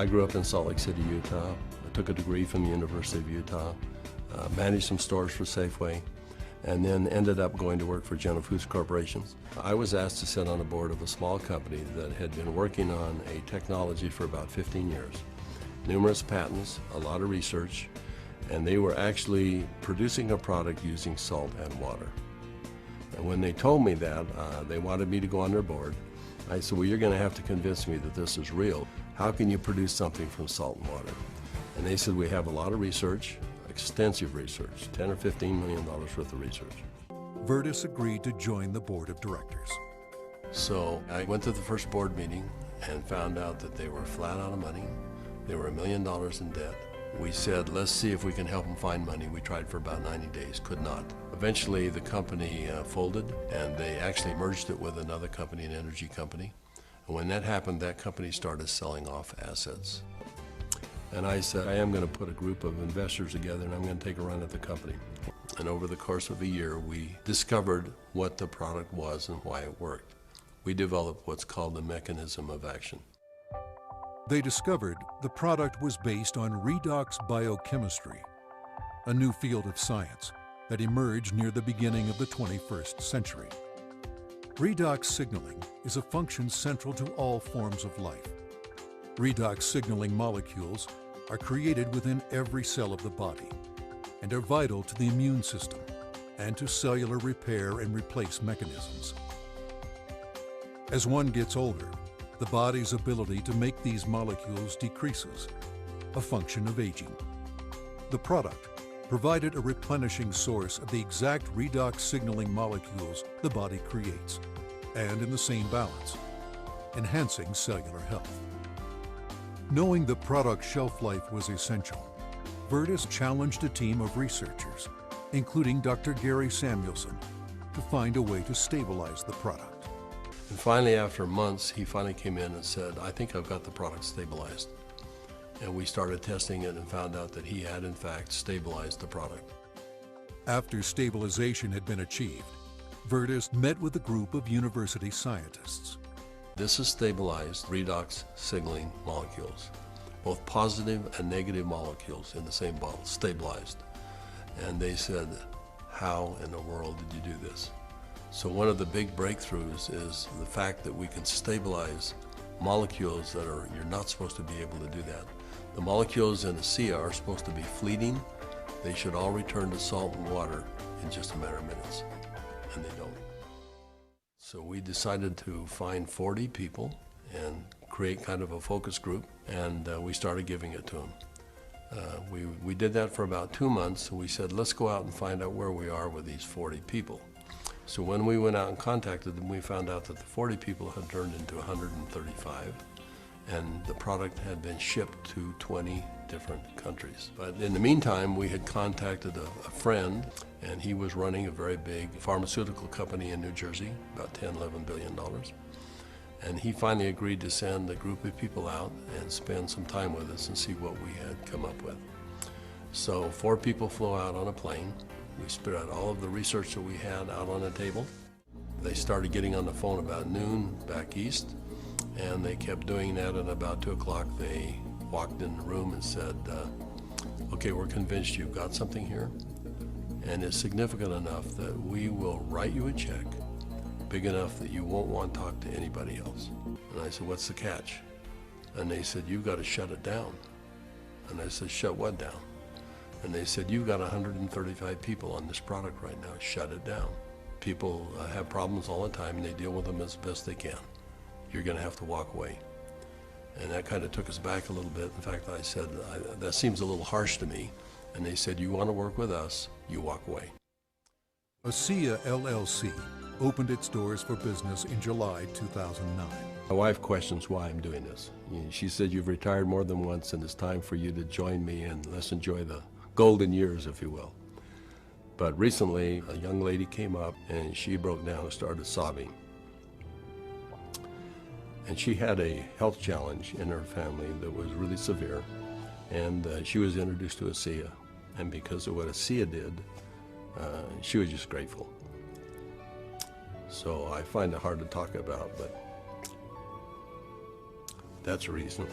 I grew up in Salt Lake City, Utah. I took a degree from the University of Utah, managed some stores for Safeway, and then ended up going to work for General Foods Corporation. I was asked to sit on the board of a small company that had been working on a technology for about 15 years. Numerous patents, a lot of research, and they were actually producing a product using salt and water. And when they told me that, they wanted me to go on their board. I said, well, you're going to have to convince me that this is real. How can you produce something from salt and water? And they said, we have a lot of research, extensive research, $10 or $15 million worth of research. Virtus agreed to join the board of directors. So I went to the first board meeting and found out that they were flat out of money. They were $1 million in debt. We said, let's see if we can help them find money. We tried for about 90 days, could not. Eventually the company folded, and they actually merged it with another company, an energy company. And when that happened, that company started selling off assets. And I said, I am going to put a group of investors together and I'm going to take a run at the company. And over the course of a year, we discovered what the product was and why it worked. We developed what's called the mechanism of action. They discovered the product was based on redox biochemistry, a new field of science that emerged near the beginning of the 21st century. Redox signaling is a function central to all forms of life. Redox signaling molecules are created within every cell of the body and are vital to the immune system and to cellular repair and replace mechanisms. As one gets older, the body's ability to make these molecules decreases, a function of aging. The product provided a replenishing source of the exact redox signaling molecules the body creates, and in the same balance, enhancing cellular health. Knowing the product's shelf life was essential, Virtus challenged a team of researchers, including Dr. Gary Samuelson, to find a way to stabilize the product. And finally, after months, he finally came in and said, I think I've got the product stabilized. And we started testing it and found out that he had, in fact, stabilized the product. After stabilization had been achieved, Virtus met with a group of university scientists. This is stabilized redox signaling molecules, both positive and negative molecules in the same bottle, stabilized. And they said, how in the world did you do this? So one of the big breakthroughs is the fact that we can stabilize molecules that you're not supposed to be able to do that. The molecules in Asea are supposed to be fleeting. They should all return to salt and water in just a matter of minutes, and they don't. So we decided to find 40 people and create kind of a focus group, and we started giving it to them. We did that for about 2 months, and we said, let's go out and find out where we are with these 40 people. So when we went out and contacted them, we found out that the 40 people had turned into 135, and the product had been shipped to 20 different countries. But in the meantime, we had contacted a friend, and he was running a very big pharmaceutical company in New Jersey, about $10, $11 billion. And he finally agreed to send a group of people out and spend some time with us and see what we had come up with. So 4 people flew out on a plane. We spread out all of the research that we had out on a table. They started getting on the phone about noon back east, and they kept doing that, and about 2 o'clock they walked in the room and said, okay, we're convinced you've got something here, and it's significant enough that we will write you a check big enough that you won't want to talk to anybody else. And I said, what's the catch? And they said, you've got to shut it down. And I said, shut what down? And they said, you've got 135 people on this product right now, shut it down. People have problems all the time and they deal with them as best they can. You're gonna have to walk away. And that kind of took us back a little bit. In fact, I said, that seems a little harsh to me. And they said, you wanna work with us, you walk away. Asea LLC opened its doors for business in July 2009. My wife questions why I'm doing this. She said, you've retired more than once and it's time for you to join me and let's enjoy the golden years, if you will. But recently, a young lady came up and she broke down and started sobbing. And she had a health challenge in her family that was really severe. And she was introduced to Asea. And because of what Asea did, she was just grateful. So I find it hard to talk about, but that's a reason.